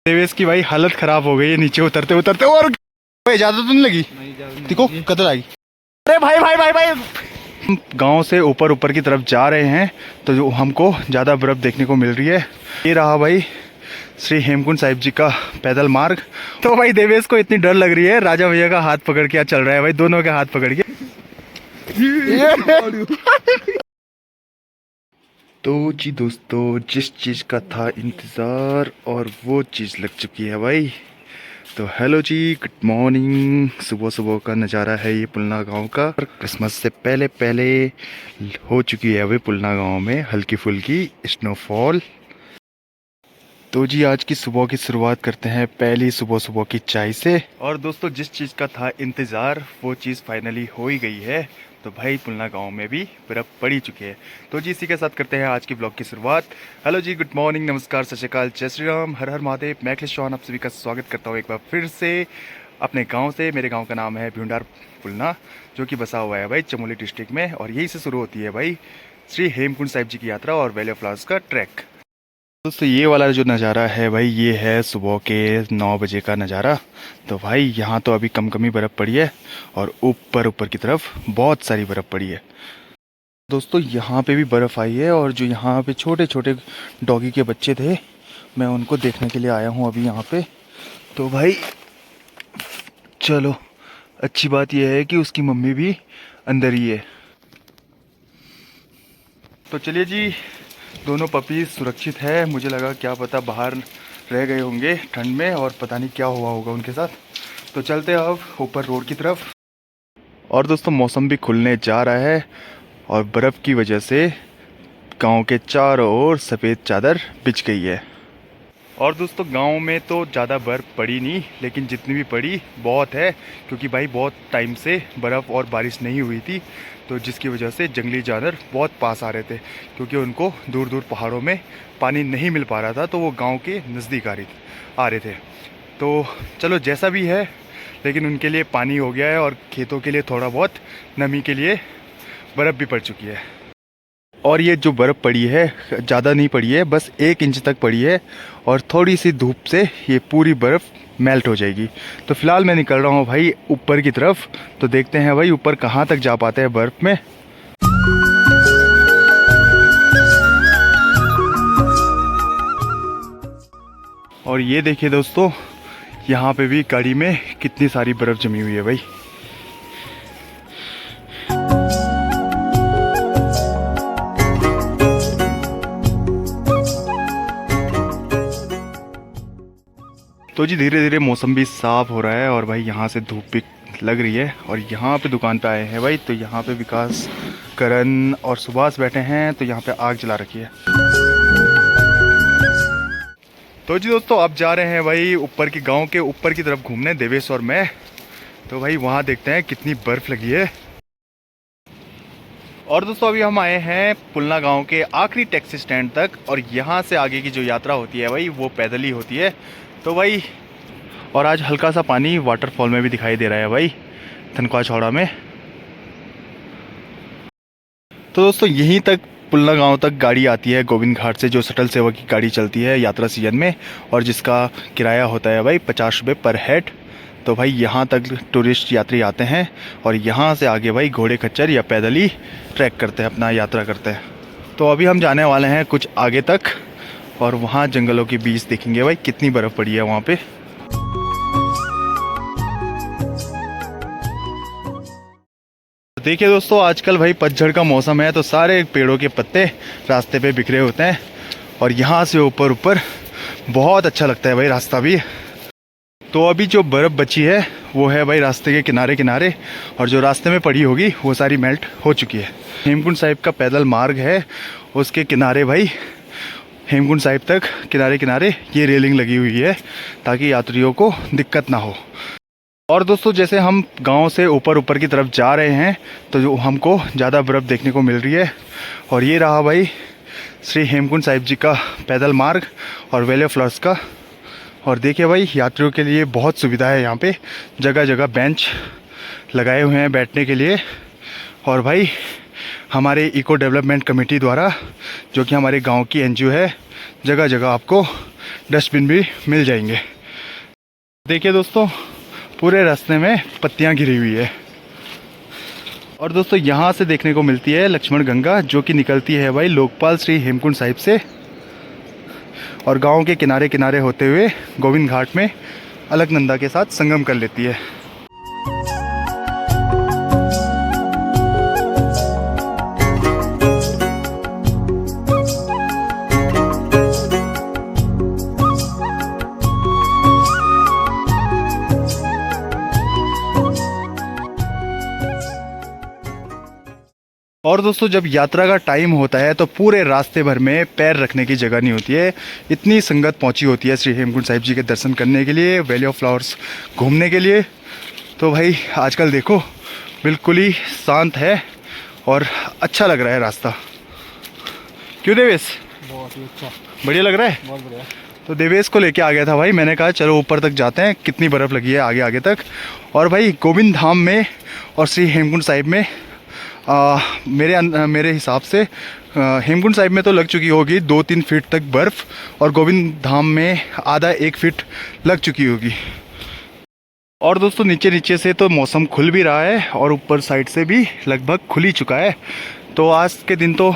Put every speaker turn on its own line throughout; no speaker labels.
देवेश की भाई हालत खराब हो गई है नीचे उतरते उतरते। और भाई ज्यादा तो नहीं लगी? देखो कदर आई। अरे भाई भाई भाई भाई गांव से ऊपर ऊपर की तरफ जा रहे हैं तो जो हमको ज़्यादा बर्फ़ देखने को मिल रही है। ये रहा भाई श्री हेमकुंड साहिब जी का पैदल मार्ग। तो भाई देवेश को इतनी डर लग रही है, राजा भैया का हाथ पकड़ के चल रहा है भाई, दोनों के हाथ पकड़ के। तो जी दोस्तों, जिस चीज़ का था इंतज़ार और वो चीज़ लग चुकी है भाई। तो हेलो जी, गुड मॉर्निंग। सुबह सुबह का नज़ारा है ये पुलना गांव का। क्रिसमस से पहले पहले हो चुकी है भाई पुलना गांव में हल्की फुल्की स्नोफॉल। तो जी आज की सुबह की शुरुआत करते हैं पहली सुबह सुबह की चाय से। और दोस्तों जिस चीज़ का था इंतज़ार वो चीज़ फाइनली हो ही गई है। तो भाई पुलना गांव में भी बर्फ़ पड़ी चुकी है। तो जी इसी के साथ करते हैं आज की ब्लॉग की शुरुआत। हेलो जी, गुड मॉर्निंग, नमस्कार, सत श्री अकाल, जय श्री राम, हर हर महादेव। मैं अखिलेश चौहान आप सभी का स्वागत करता हूँ एक बार फिर से अपने गाँव से। मेरे गाँव का नाम है भ्यूंडार पुलना, जो कि बसा हुआ है भाई चमोली डिस्ट्रिक्ट में। और यहीं से शुरू होती है भाई श्री हेमकुंड साहिब जी की यात्रा और वैली ऑफ फ्लावर्स का ट्रैक। दोस्तों ये वाला जो नज़ारा है भाई, ये है सुबह के 9 बजे का नज़ारा। तो भाई यहाँ तो अभी कम ही बर्फ़ पड़ी है और ऊपर की तरफ बहुत सारी बर्फ़ पड़ी है। दोस्तों यहाँ पे भी बर्फ़ आई है और जो यहाँ पे छोटे छोटे डॉगी के बच्चे थे, मैं उनको देखने के लिए आया हूँ अभी यहाँ पे। तो भाई चलो, अच्छी बात यह है कि उसकी मम्मी भी अंदर ही है। तो चलिए जी, दोनों पपीज़ सुरक्षित है। मुझे लगा क्या पता बाहर रह गए होंगे ठंड में और पता नहीं क्या हुआ होगा उनके साथ। तो चलते हैं अब ऊपर रोड की तरफ। और दोस्तों मौसम भी खुलने जा रहा है और बर्फ़ की वजह से गांव के चारों ओर सफ़ेद चादर बिछ गई है। और दोस्तों गांव में तो ज़्यादा बर्फ़ पड़ी नहीं, लेकिन जितनी भी पड़ी बहुत है, क्योंकि भाई बहुत टाइम से बर्फ़ और बारिश नहीं हुई थी। तो जिसकी वजह से जंगली जानवर बहुत पास आ रहे थे, क्योंकि उनको दूर दूर पहाड़ों में पानी नहीं मिल पा रहा था, तो वो गांव के नज़दीक आ रहे थे। तो चलो जैसा भी है, लेकिन उनके लिए पानी हो गया है और खेतों के लिए थोड़ा बहुत नमी के लिए बर्फ़ भी पड़ चुकी है। और ये जो बर्फ़ पड़ी है ज़्यादा नहीं पड़ी है, बस 1 इंच तक पड़ी है और थोड़ी सी धूप से ये पूरी बर्फ़ मेल्ट हो जाएगी। तो फ़िलहाल मैं निकल रहा हूँ भाई ऊपर की तरफ। तो देखते हैं भाई ऊपर कहाँ तक जा पाते हैं बर्फ़ में। और ये देखिए दोस्तों, यहाँ पे भी गाड़ी में कितनी सारी बर्फ़ जमी हुई है भाई। तो जी धीरे धीरे मौसम भी साफ़ हो रहा है और भाई यहाँ से धूप भी लग रही है। और यहाँ पे दुकान पे आए हैं भाई, तो यहाँ पे विकास, करण और सुभाष बैठे हैं। तो यहाँ पे आग जला रखी है। तो जी दोस्तों अब जा रहे हैं भाई ऊपर की गांव के ऊपर की तरफ घूमने, देवेश और मैं। तो भाई वहाँ देखते हैं कितनी बर्फ़ लगी है। और दोस्तों अभी हम आए हैं पुलना गांव के आखिरी टैक्सी स्टैंड तक, और यहाँ से आगे की जो यात्रा होती है भाई वो पैदल ही होती है। तो भाई और आज हल्का सा पानी वाटरफॉल में भी दिखाई दे रहा है भाई, धनख्वा चौड़ा में। तो दोस्तों यहीं तक पुलना गांव तक गाड़ी आती है गोविंद घाट से, जो शटल सेवा की गाड़ी चलती है यात्रा सीजन में, और जिसका किराया होता है भाई 50 रुपये पर हेड। तो भाई यहाँ तक टूरिस्ट यात्री आते हैं और यहाँ से आगे भाई घोड़े खच्चर या पैदल ही ट्रैक करते हैं, अपना यात्रा करते हैं। तो अभी हम जाने वाले हैं कुछ आगे तक और वहाँ जंगलों के बीच देखेंगे भाई कितनी बर्फ़ पड़ी है वहाँ पे। देखिए दोस्तों आजकल भाई पतझड़ का मौसम है, तो सारे पेड़ों के पत्ते रास्ते पे बिखरे होते हैं और यहाँ से ऊपर बहुत अच्छा लगता है भाई रास्ता भी। तो अभी जो बर्फ़ बची है वो है भाई रास्ते के किनारे किनारे, और जो रास्ते में पड़ी होगी वो सारी मेल्ट हो चुकी है। हेमकुंड साहिब का पैदल मार्ग है, उसके किनारे भाई हेमकुंड साहिब तक किनारे किनारे ये रेलिंग लगी हुई है ताकि यात्रियों को दिक्कत ना हो। और दोस्तों जैसे हम गांव से ऊपर की तरफ जा रहे हैं तो जो हमको ज़्यादा बर्फ़ देखने को मिल रही है। और ये रहा भाई श्री हेमकुंड साहिब जी का पैदल मार्ग और वैली ऑफ फ्लावर्स का। और देखिए भाई यात्रियों के लिए बहुत सुविधा है, यहाँ पे जगह जगह बेंच लगाए हुए हैं बैठने के लिए। और भाई हमारे इको डेवलपमेंट कमेटी द्वारा, जो कि हमारे गांव की एनजीओ है, जगह जगह आपको डस्टबिन भी मिल जाएंगे। देखिए दोस्तों, पूरे रास्ते में पत्तियां गिरी हुई है। और दोस्तों यहाँ से देखने को मिलती है लक्ष्मण गंगा, जो कि निकलती है भाई लोकपाल श्री हेमकुंड साहिब से और गांव के किनारे किनारे होते हुए गोविंद घाट में अलकनंदा के साथ संगम कर लेती है। और दोस्तों जब यात्रा का टाइम होता है तो पूरे रास्ते भर में पैर रखने की जगह नहीं होती है। इतनी संगत पहुंची होती है श्री हेमकुंड साहिब जी के दर्शन करने के लिए, वैली ऑफ फ्लावर्स घूमने के लिए। तो भाई आजकल देखो बिल्कुल ही शांत है और अच्छा लग रहा है रास्ता। क्यों देवेश?
बहुत ही अच्छा,
बढ़िया लग रहा है।
बहुत बढ़िया।
तो देवेश को लेके आ गया था भाई, मैंने कहा चलो ऊपर तक जाते हैं, कितनी बर्फ़ लगी है आगे आगे तक। और भाई गोविंद धाम में और श्री हेमकुंड साहिब में मेरे हिसाब से हेमकुंड साहिब में तो लग चुकी होगी 2-3 फीट तक बर्फ़, और गोविंद धाम में आधा 1 फीट लग चुकी होगी। और दोस्तों नीचे नीचे से तो मौसम खुल भी रहा है और ऊपर साइड से भी लगभग खुल ही चुका है। तो आज के दिन तो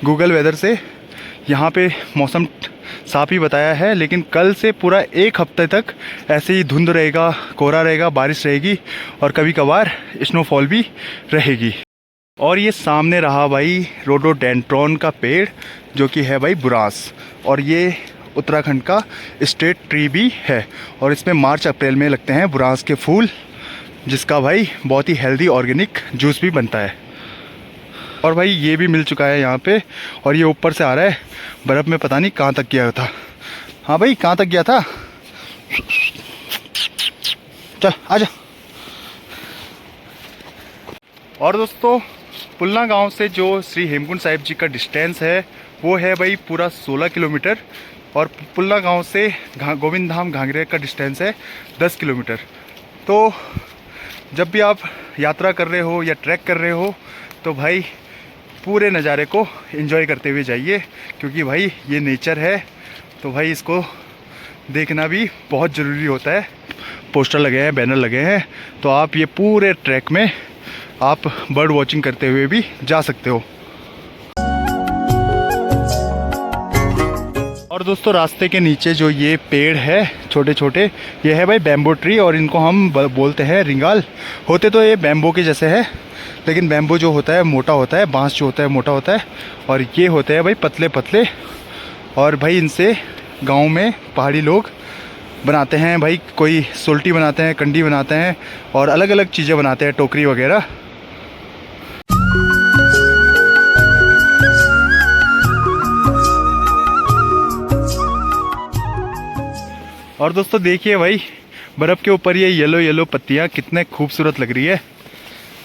गूगल वेदर से यहाँ पे मौसम साफ ही बताया है, लेकिन कल से पूरा 1 हफ्ते तक ऐसे ही धुंध रहेगा, कोहरा रहेगा, बारिश रहेगी और कभी कभार स्नोफॉल भी रहेगी। और ये सामने रहा भाई रोडोडेंड्रॉन का पेड़, जो कि है भाई बुरांस, और ये उत्तराखंड का स्टेट ट्री भी है। और इसमें मार्च अप्रैल में लगते हैं बुरांस के फूल, जिसका भाई बहुत ही हेल्दी ऑर्गेनिक जूस भी बनता है। और भाई ये भी मिल चुका है यहाँ पे, और ये ऊपर से आ रहा है बर्फ़ में, पता नहीं कहाँ तक गया था। हाँ भाई कहाँ तक गया था? चल आजा। और दोस्तों पुलना गांव से जो श्री हेमकुंड साहिब जी का डिस्टेंस है वो है भाई पूरा 16 किलोमीटर, और पुलना गांव से गोविंद धाम घांगरे का डिस्टेंस है 10 किलोमीटर। तो जब भी आप यात्रा कर रहे हो या ट्रैक कर रहे हो तो भाई पूरे नज़ारे को एंजॉय करते हुए जाइए, क्योंकि भाई ये नेचर है तो भाई इसको देखना भी बहुत ज़रूरी होता है। पोस्टर लगे हैं, बैनर लगे हैं, तो आप ये पूरे ट्रैक में आप बर्ड वॉचिंग करते हुए भी जा सकते हो। और दोस्तों रास्ते के नीचे जो ये पेड़ है छोटे छोटे, ये है भाई बैम्बो ट्री, और इनको हम बोलते हैं रिंगाल। होते तो ये बैम्बो के जैसे है, लेकिन बैम्बो जो होता है मोटा होता है, बांस जो होता है मोटा होता है, और ये होते हैं भाई पतले पतले। और भाई इनसे गांव में पहाड़ी लोग बनाते हैं भाई, कोई सोल्टी बनाते हैं, कंडी बनाते हैं, और अलग अलग चीज़ें बनाते हैं, टोकरी वगैरह। और दोस्तों देखिए भाई बर्फ़ के ऊपर ये येलो येलो पत्तियाँ कितने खूबसूरत लग रही है,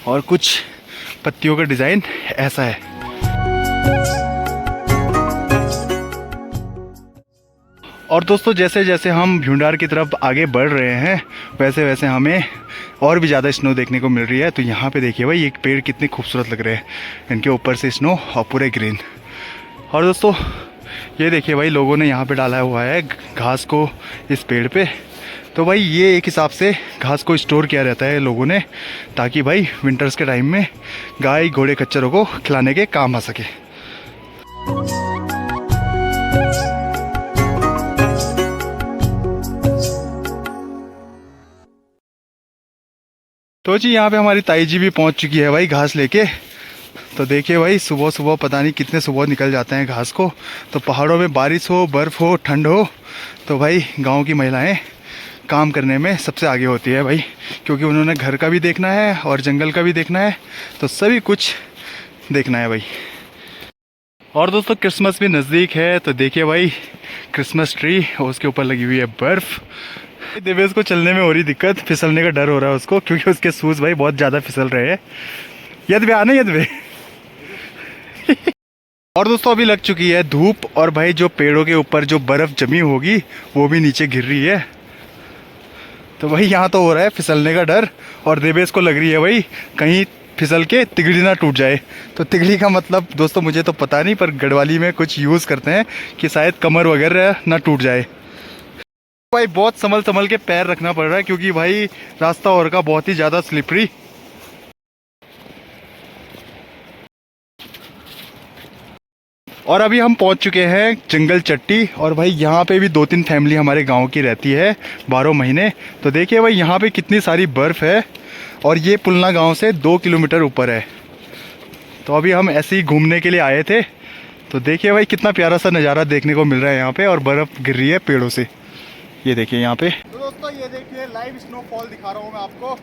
और कुछ पत्तियों का डिज़ाइन ऐसा है। और दोस्तों जैसे जैसे हम भ्यूंडार की तरफ आगे बढ़ रहे हैं वैसे वैसे हमें और भी ज़्यादा स्नो देखने को मिल रही है। तो यहाँ पे देखिए भाई एक पेड़ कितने खूबसूरत लग रहे हैं, इनके ऊपर से स्नो और पूरे ग्रीन। और दोस्तों ये देखिए भाई लोगों ने यहाँ पे डाला हुआ है घास को इस पेड़ पे। तो भाई ये एक हिसाब से घास को स्टोर किया रहता है लोगों ने, ताकि भाई विंटर्स के टाइम में गाय घोड़े खच्चरों को खिलाने के काम आ सके। तो जी यहाँ पे हमारी ताई जी भी पहुँच चुकी है भाई घास लेके। तो देखिए भाई सुबह सुबह पता नहीं कितने सुबह निकल जाते हैं घास को। तो पहाड़ों में बारिश हो, बर्फ़ हो, ठंड हो, तो भाई गांव की महिलाएं काम करने में सबसे आगे होती है भाई, क्योंकि उन्होंने घर का भी देखना है और जंगल का भी देखना है, तो सभी कुछ देखना है भाई। और दोस्तों क्रिसमस भी नज़दीक है, तो देखिए भाई क्रिसमस ट्री और उसके ऊपर लगी हुई है बर्फ़। देवेश को चलने में हो रही दिक्कत, फिसलने का डर हो रहा है उसको, क्योंकि उसके शूज़ भाई बहुत ज़्यादा फिसल रहे हैं। यदवे आने यदवे। और दोस्तों अभी लग चुकी है धूप, और भाई जो पेड़ों के ऊपर जो बर्फ़ जमी होगी वो भी नीचे गिर रही है। तो भाई यहाँ तो हो रहा है फिसलने का डर, और देवेश को लग रही है भाई कहीं फिसल के तिगड़ी ना टूट जाए। तो तिगड़ी का मतलब दोस्तों मुझे तो पता नहीं, पर गढ़वाली में कुछ यूज़ करते हैं कि शायद कमर वगैरह ना टूट जाए। भाई बहुत संभल संभल के पैर रखना पड़ रहा है, क्योंकि भाई रास्ता और का बहुत ही ज़्यादा स्लिपरी। और अभी हम पहुंच चुके हैं जंगल चट्टी। और भाई यहाँ पे भी 2-3 फैमिली हमारे गांव की रहती है 12 महीने। तो देखिए भाई यहाँ पे कितनी सारी बर्फ़ है, और ये पुलना गांव से 2 किलोमीटर ऊपर है। तो अभी हम ऐसे ही घूमने के लिए आए थे। तो देखिए भाई कितना प्यारा सा नज़ारा देखने को मिल रहा है यहाँ पे, और बर्फ़ गिर रही है पेड़ों से। ये देखिए यहाँ पे। तो दोस्तों ये देखिए लाइव स्नोफॉल दिखा रहा हूँ मैं आपको।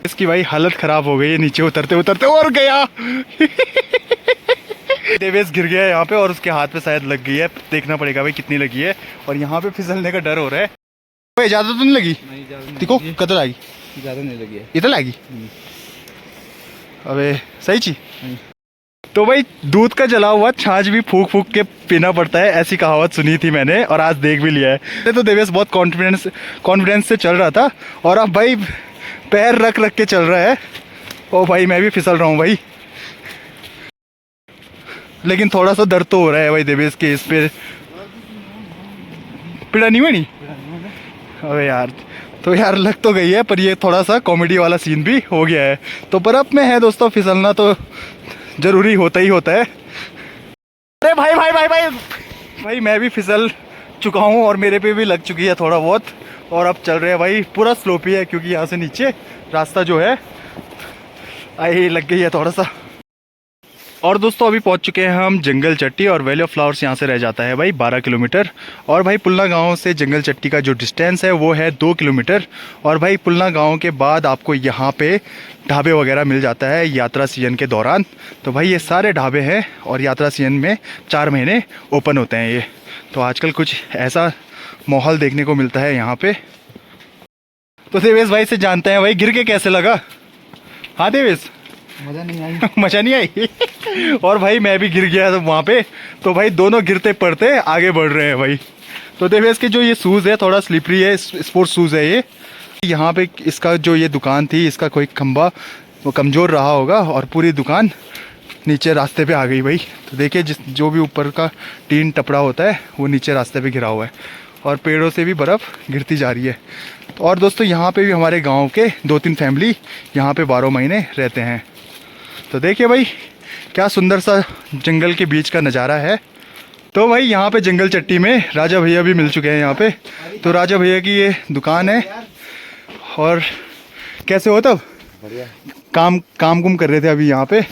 इसकी भाई हालत खराब हो गई है नीचे उतरते उतरते, और गया देवेश गिर गया यहाँ पे, और उसके हाथ पे शायद लग गई है। देखना पड़ेगा भाई कितनी लगी है, और यहाँ पे फिसलने का डर हो रहा है। भाई ज़्यादा तो नहीं लगी? देखो कतल आएगी,
ज़्यादा नहीं लगी है।
इतना आएगी? अबे सही चीज। तो भाई दूध का जला हुआ छाछ भी फूक फूक के पीना पड़ता है, ऐसी कहावत सुनी थी मैंने, और आज देख भी लिया है। तो देवेश बहुत कॉन्फिडेंस से चल रहा था, और अब भाई पैर रख रख के चल रहा है। ओ भाई मैं भी फिसल रहा हूँ भाई, लेकिन थोड़ा सा दर्द तो हो रहा है भाई देवेश के इस पे। पीड़ा नहीं हुई? अबे यार, तो यार लग तो गई है, पर ये थोड़ा सा कॉमेडी वाला सीन भी हो गया है। तो बर्फ़ में है दोस्तों, फिसलना तो ज़रूरी होता ही होता है। अरे भाई भाई भाई भाई भाई मैं भी फिसल चुका हूँ, और मेरे पे भी लग चुकी है थोड़ा बहुत। और अब चल रहे हैं भाई, पूरा स्लोपी है, क्योंकि यहाँ से नीचे रास्ता जो है आई लग गई है थोड़ा सा। और दोस्तों अभी पहुंच चुके हैं हम जंगल चट्टी, और वैली ऑफ फ्लावर्स यहाँ से रह जाता है भाई 12 किलोमीटर। और भाई पुलना गांव से जंगल चट्टी का जो डिस्टेंस है वो है 2 किलोमीटर। और भाई पुलना गांव के बाद आपको यहाँ पे ढाबे वगैरह मिल जाता है यात्रा सीजन के दौरान। तो भाई ये सारे ढाबे हैं, और यात्रा सीजन में 4 महीने ओपन होते हैं ये। तो आजकल कुछ ऐसा माहौल देखने को मिलता है यहाँ पे। तो देवेश भाई से जानते हैं भाई, गिर के कैसे लगा? हाँ देवेश,
मज़ा नहीं आई।
मजा नहीं आई। और भाई मैं भी गिर गया वहाँ पे। तो भाई दोनों गिरते पड़ते आगे बढ़ रहे हैं भाई। तो देवेश के जो ये शूज़ है थोड़ा स्लिपरी है, स्पोर्ट्स शूज़ है ये। यहाँ पे इसका जो ये दुकान थी, इसका कोई खंबा वो कमज़ोर रहा होगा, और पूरी दुकान नीचे रास्ते पे आ गई भाई। तो देखिए जो भी ऊपर का टीन टपड़ा होता है वो नीचे रास्ते पे गिरा हुआ है, और पेड़ों से भी बर्फ़ गिरती जा रही है। और दोस्तों यहाँ पे भी हमारे गांव के 2-3 फैमिली यहाँ पे 12 महीने रहते हैं। तो देखिए भाई क्या सुंदर सा जंगल के बीच का नज़ारा है। तो भाई यहाँ पे जंगल चट्टी में राजा भैया भी मिल चुके हैं यहाँ पे। तो राजा भैया की ये दुकान है। और कैसे हो तब?
बढ़िया।
काम कुम कर रहे थे अभी यहाँ पे,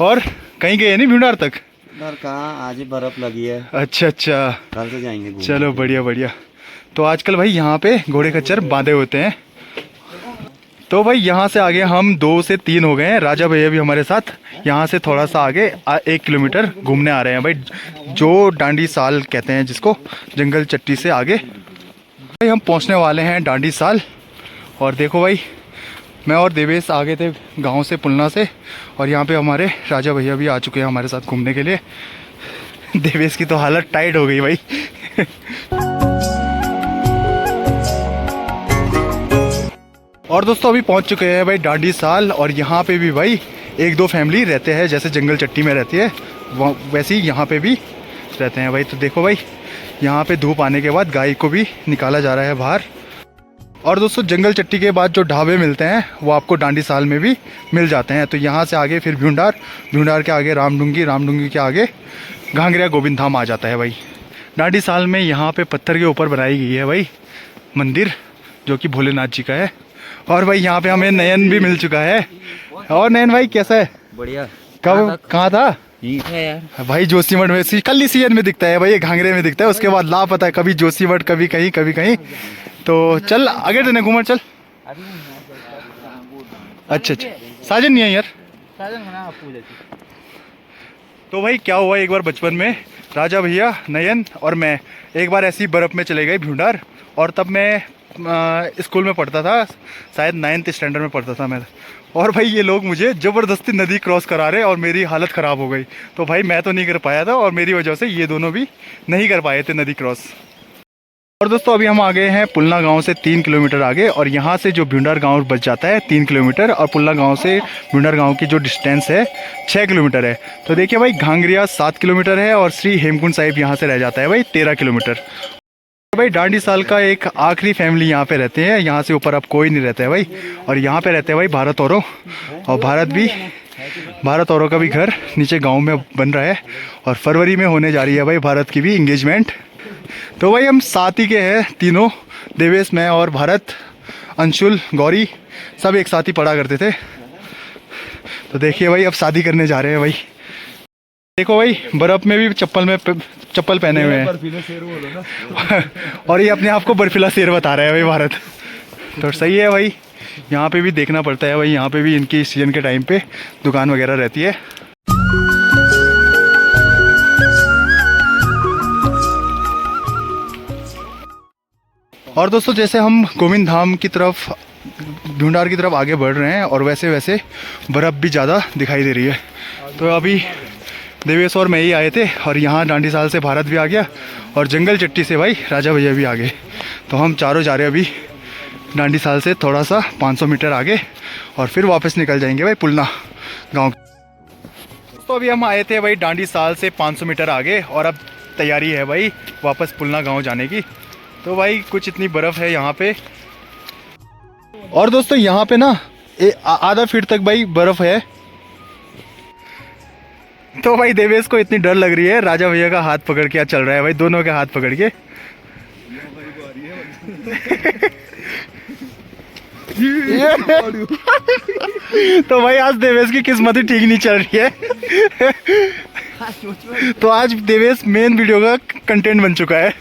और कहीं गए नहीं भीमडार तक?
कहाँ, आज ही बर्फ लगी है।
अच्छा अच्छा,
कल से जाएंगे घूमने।
चलो बढ़िया बढ़िया। तो आजकल भाई यहाँ पे घोड़े खच्चर बांधे होते हैं। तो भाई यहाँ से आगे हम 2 से 3 हो गए हैं। राजा भैया भी हमारे साथ यहाँ से थोड़ा सा आगे 1 किलोमीटर घूमने आ रहे हैं भाई, जो डांडी साल कहते हैं जिसको, जंगल चट्टी से आगे भाई हम पहुँचने वाले हैं डांडी साल। और देखो भाई मैं और देवेश आ गए थे गांव से, पुलना से, और यहाँ पे हमारे राजा भैया भी आ चुके हैं हमारे साथ घूमने के लिए। देवेश की तो हालत टाइट हो गई भाई। और दोस्तों अभी पहुंच चुके हैं भाई डांडी साल, और यहाँ पे भी भाई 1-2 फैमिली रहते हैं, जैसे जंगल चट्टी में रहती है वैसे ही यहाँ पे भी रहते हैं भाई। तो देखो भाई यहाँ पे धूप आने के बाद गाय को भी निकाला जा रहा है बाहर। और दोस्तों जंगल चट्टी के बाद जो ढाबे मिलते हैं वो आपको डांडी साल में भी मिल जाते हैं। तो यहाँ से आगे फिर भ्यूंडार के आगे रामडूंगी के आगे घांगरिया गोविंद धाम आ जाता है भाई। डांडी साल में यहाँ पे पत्थर के ऊपर बनाई गई है भाई मंदिर, जो कि भोलेनाथ जी का है। और भाई यहाँ पे हमें नयन भी मिल चुका है। और नयन भाई कैसा है?
बढ़िया।
कब कहाँ था?
है यार
भाई जोशीमठ में, कल सीजन में दिखता है भाई, ये घांगरे में दिखता है, उसके बाद लापता है, कभी जोशीमठ कभी कहीं। तो चल आगे देने घूमर चल। अच्छा साजन नहीं है यार। तो भाई क्या हुआ, एक बार बचपन में राजा भैया, नयन और मैं एक बार ऐसी बर्फ़ में चले गए भ्यूंडार। और तब मैं स्कूल में पढ़ता था, शायद 9th स्टैंडर्ड में पढ़ता था मैं। और भाई ये लोग मुझे ज़बरदस्ती नदी क्रॉस करा रहे, और मेरी हालत ख़राब हो गई। तो भाई मैं तो नहीं कर पाया था, और मेरी वजह से ये दोनों भी नहीं कर पाए थे नदी क्रॉस। और दोस्तों अभी हम आ गए हैं पुलना गांव से 3 किलोमीटर आगे, और यहाँ से जो भ्यूंडार गांव बच जाता है 3 किलोमीटर, और पुलना गांव से भ्यूंडार गांव की जो डिस्टेंस है 6 किलोमीटर है। तो देखिए भाई, घांगरिया 7 किलोमीटर है, और श्री हेमकुंड साहिब यहाँ से रह जाता है भाई 13 किलोमीटर। भाई डांडी साल का एक आखिरी फैमिली यहाँ पे रहते हैं, यहाँ से ऊपर अब कोई नहीं रहता है भाई। और यहाँ पे रहते हैं भाई भारत औरों, और भारत औरों का भी घर नीचे गांव में बन रहा है, और फरवरी में होने जा रही है भाई भारत की भी इंगेजमेंट। तो भाई हम साथ ही के हैं तीनों, देवेश, मैं और भारत, अंशुल, गौरी, सब एक साथ ही पढ़ा करते थे। तो देखिए भाई अब शादी करने जा रहे हैं भाई। देखो भाई बर्फ़ में भी चप्पल पहने हुए हैं और ये अपने आप को बर्फीला शेर बता रहा है भाई भारत। तो सही है भाई, यहाँ पे भी देखना पड़ता है भाई, यहाँ पे भी इनकी सीजन के टाइम पे दुकान वगैरह रहती है। और दोस्तों जैसे हम गोविंद धाम की तरफ, भ्यूंडार की तरफ आगे बढ़ रहे हैं, और वैसे वैसे बर्फ़ भी ज़्यादा दिखाई दे रही है। तो अभी देवेश और मैं ही आए थे, और यहाँ डांडी साल से भारत भी आ गया, और जंगल चट्टी से भाई राजा भैया भी आ गए। तो हम चारों जा रहे हैं अभी डांडी साल से थोड़ा सा 500 मीटर आगे, और फिर वापस निकल जाएंगे भाई पुलना गांव। तो अभी हम आए थे भाई डांडी साल से 500 मीटर आगे, और अब तैयारी है भाई वापस पुलना गांव जाने की। तो भाई कुछ इतनी बर्फ़ है यहाँ पे, और दोस्तों यहाँ पे ना आधा फीट तक भाई बर्फ़ है। तो भाई देवेश को इतनी डर लग रही है, राजा भैया का हाथ पकड़ के चल रहा है भाई, दोनों के हाथ पकड़ के। तो भाई आज देवेश की किस्मत ही ठीक नहीं चल रही है। तो आज देवेश मेन वीडियो का कंटेंट बन चुका है।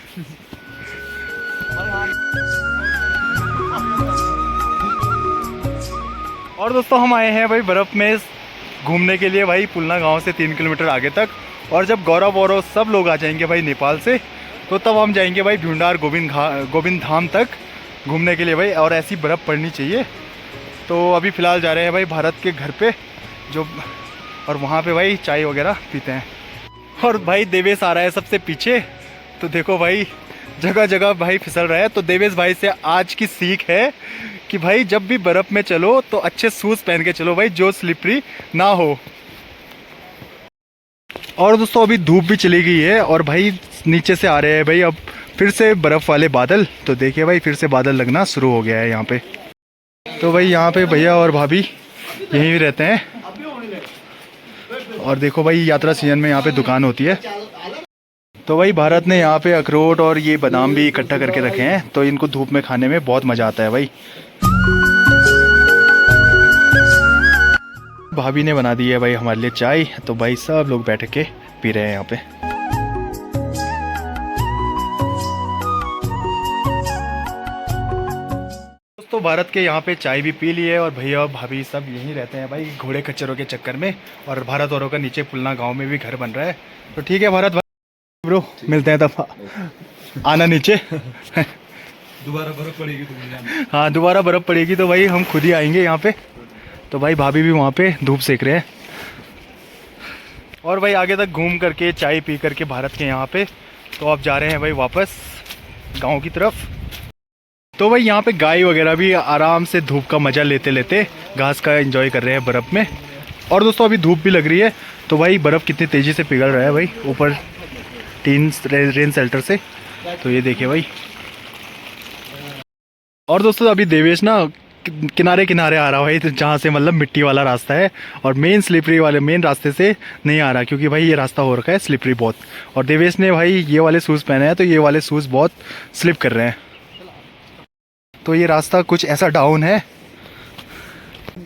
और दोस्तों हम आए हैं भाई बर्फ़ में घूमने के लिए भाई पुलना गांव से 3 किलोमीटर आगे तक, और जब गौरव वौरव सब लोग आ जाएंगे भाई नेपाल से, तो तब हम जाएंगे भाई भ्यूंडार गोविंद धाम तक घूमने के लिए भाई। और ऐसी बर्फ़ पड़नी चाहिए। तो अभी फ़िलहाल जा रहे हैं भाई भारत के घर पे जो, और वहाँ पे भाई चाय वगैरह पीते हैं। और भाई देवेश आ रहा है सबसे पीछे। तो देखो भाई जगह जगह भाई फिसल रहा है। तो देवेश भाई से आज की सीख है कि भाई जब भी बर्फ़ में चलो तो अच्छे शूज़ पहन के चलो भाई, जो स्लिपरी ना हो। और दोस्तों अभी धूप भी चली गई है, और भाई नीचे से आ रहे हैं भाई अब फिर से बर्फ़ वाले बादल। तो देखिए भाई फिर से बादल लगना शुरू हो गया है यहाँ पे। तो भाई यहाँ पे भैया और भाभी यहीं भी रहते हैं, और देखो भाई यात्रा सीजन में यहाँ पे दुकान होती है। तो भाई भारत ने यहाँ पे अखरोट और ये बादाम भी इकट्ठा करके रखे हैं, तो इनको धूप में खाने में बहुत मज़ा आता है भाई। भाभी ने बना दी है भाई हमारे लिए चाय। तो भाई सब लोग बैठ के पी रहे हैं यहाँ पे। दोस्तों भारत के यहाँ पे चाय भी पी ली है, और भैया और भाभी सब यहीं रहते हैं भाई घोड़े खच्चरों के चक्कर में। और भारत औरों का नीचे पुलना गांव में भी घर बन रहा है। तो ठीक है भारत ब्रो, मिलते हैं तब, आना नीचे।
दोबारा बर्फ पड़ेगी तो
हाँ दोबारा बर्फ़ पड़ेगी तो भाई हम खुद ही आएंगे यहाँ पे। तो भाई भाभी भी वहाँ पे धूप सेक रहे हैं। और भाई आगे तक घूम करके चाय पी करके भारत के यहाँ पे, तो अब जा रहे हैं भाई वापस गांव की तरफ। तो भाई यहाँ पे गाय वगैरह भी आराम से धूप का मज़ा लेते लेते घास का एंजॉय कर रहे हैं बर्फ़ में। और दोस्तों अभी धूप भी लग रही है। तो भाई बर्फ़ कितनी तेज़ी से पिघल रहा है भाई ऊपर टीन रेन शेल्टर से। तो ये देखिए भाई। और दोस्तों अभी देवेश ना किनारे किनारे आ रहा है भाई, तो जहाँ से मतलब मिट्टी वाला रास्ता है, और मेन स्लिपरी वाले मेन रास्ते से नहीं आ रहा, क्योंकि भाई ये रास्ता हो रखा है स्लिपरी बहुत। और देवेश ने भाई ये वाले शूज़ पहने हैं, तो ये वाले शूज़ बहुत स्लिप कर रहे हैं। तो ये रास्ता कुछ ऐसा डाउन है।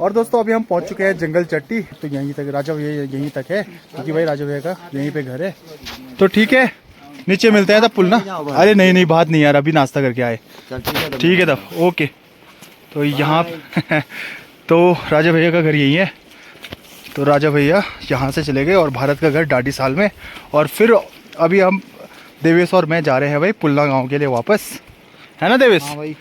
और दोस्तों अभी हम पहुंच चुके हैं जंगल चट्टी। तो यहीं तक राजा भैया यहीं तक है, क्योंकि भाई राजा भैया का यहीं पे घर है। तो ठीक है नीचे मिलते हैं तब पुल ना। अरे नहीं नहीं बात नहीं यार, अभी नाश्ता करके आए। ठीक है तब ओके। तो यहाँ तो राजा भैया का घर यही है। तो राजा भैया यहाँ से चले गए, और भारत का घर डांडी साल में। और फिर अभी हम देवेश और मैं जा रहे हैं भाई पुलना गांव के लिए वापस, है ना देवेश?
हाँ भाई।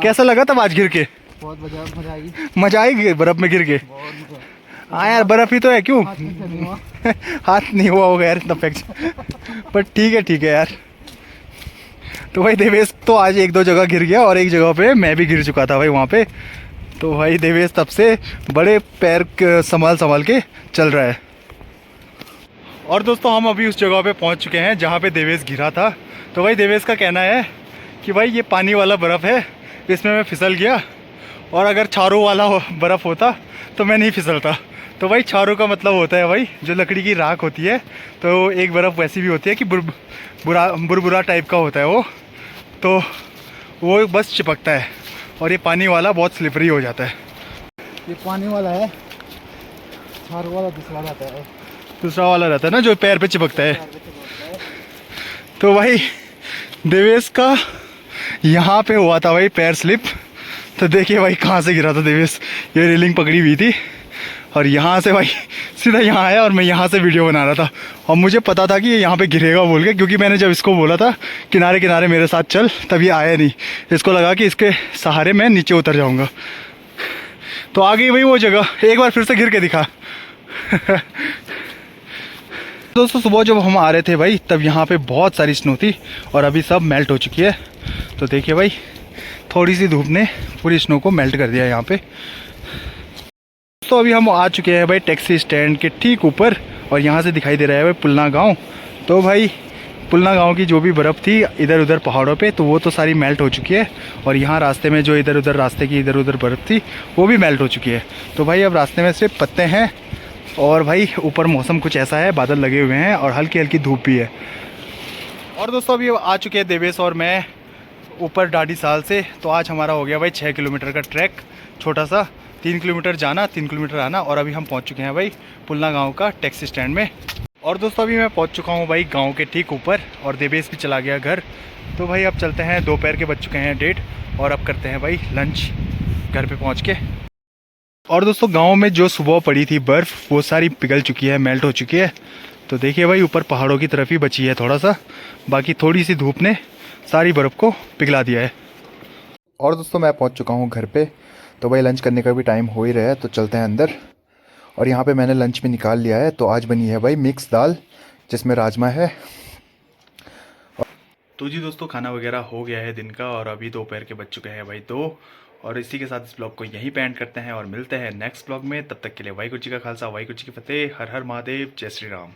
कैसा लगा तब आज गिर के?
बहुत मजा आएगी।
मजा आएगी बर्फ़ में गिर के। हाँ यार बर्फ़ ही तो है, क्यों हाथ नहीं हुआ होगा यार इतना फ्रैक्चर। पर ठीक है यार। तो भाई देवेश तो आज एक दो जगह गिर गया और एक जगह पे मैं भी गिर चुका था भाई वहाँ पे। तो भाई देवेश तब से बड़े पैर संभाल संभाल के चल रहा है। और दोस्तों हम अभी उस जगह पे पहुँच चुके हैं जहाँ पे देवेश गिरा था। तो भाई देवेश का कहना है कि भाई ये पानी वाला बर्फ़ है, इसमें मैं फिसल गया, और अगर छारों वाला बर्फ़ होता तो मैं नहीं फिसलता। तो भाई छारों का मतलब होता है भाई जो लकड़ी की राख होती है, तो एक बर्फ़ वैसी भी होती है कि बुरबुरा टाइप का होता है वो, तो वो बस चिपकता है, और ये पानी वाला बहुत स्लिपरी हो जाता है।
ये पानी वाला है, छार वाला दूसरा रहता है।
दूसरा वाला रहता है ना जो पैर पे चिपकता है। तो भाई देवेश का यहाँ पे हुआ था भाई पैर स्लिप। तो देखिए भाई कहाँ से गिरा था देवेश, ये रेलिंग पकड़ी हुई थी और यहाँ से भाई सीधा यहाँ आया, और मैं यहाँ से वीडियो बना रहा था। और मुझे पता था कि ये यहाँ पे गिरेगा बोल के, क्योंकि मैंने जब इसको बोला था किनारे किनारे मेरे साथ चल, तब ये आया नहीं। इसको लगा कि इसके सहारे मैं नीचे उतर जाऊँगा। तो आ गई भाई वो जगह, एक बार फिर से गिर के दिखा। दोस्तों सुबह जब हम आ रहे थे भाई तब यहाँ पे बहुत सारी स्नो थी, और अभी सब मेल्ट हो चुकी है। तो देखिए भाई थोड़ी सी धूप ने पूरी स्नो को मेल्ट कर दिया यहाँ पे। तो अभी हम आ चुके हैं भाई टैक्सी स्टैंड के ठीक ऊपर, और यहाँ से दिखाई दे रहा है भाई पुलना गांव। तो भाई पुलना गांव की जो भी बर्फ़ थी इधर उधर पहाड़ों पे, तो वो तो सारी मेल्ट हो चुकी है, और यहाँ रास्ते में जो इधर उधर रास्ते की इधर उधर बर्फ़ थी वो भी मेल्ट हो चुकी है। तो भाई अब रास्ते में सिर्फ पत्ते हैं, और भाई ऊपर मौसम कुछ ऐसा है, बादल लगे हुए हैं और हल्की हल्की धूप भी है। और दोस्तों अभी आ चुके हैं देवेश और मैं ऊपर डाडी साल से। तो आज हमारा हो गया भाई 6 किलोमीटर का ट्रैक, छोटा सा, 3 किलोमीटर जाना 3 किलोमीटर आना, और अभी हम पहुंच चुके हैं भाई पुलना गांव का टैक्सी स्टैंड में। और दोस्तों अभी मैं पहुंच चुका हूं भाई गांव के ठीक ऊपर, और देवेश भी चला गया घर। तो भाई अब चलते हैं, दोपहर के बज चुके हैं 1:30, और अब करते हैं भाई लंच घर पे पहुंच के। और दोस्तों गांव में जो सुबह पड़ी थी बर्फ़ वो सारी पिघल चुकी है, मेल्ट हो चुकी है। तो देखिए भाई ऊपर पहाड़ों की तरफ ही बची है थोड़ा सा, बाकी थोड़ी सी धूप ने सारी बर्फ़ को पिघला दिया है। और दोस्तों मैं पहुंच चुका हूं घर पे। तो भाई लंच करने का भी टाइम हो ही रहा है, तो चलते हैं अंदर। और यहाँ पे मैंने लंच में निकाल लिया है। तो आज बनी है भाई मिक्स दाल जिसमें राजमा है। तो जी दोस्तों खाना वगैरह हो गया है दिन का, और अभी दोपहर के बज चुके हैं भाई 2। और इसी के साथ इस ब्लॉग को यहीं पे एंड करते हैं, और मिलते हैं नेक्स्ट ब्लॉग में। तब तक के लिए वाहिगुरू जी का खालसा, वाहिगुरू जी की फतेह, हर हर महादेव, जय श्री राम।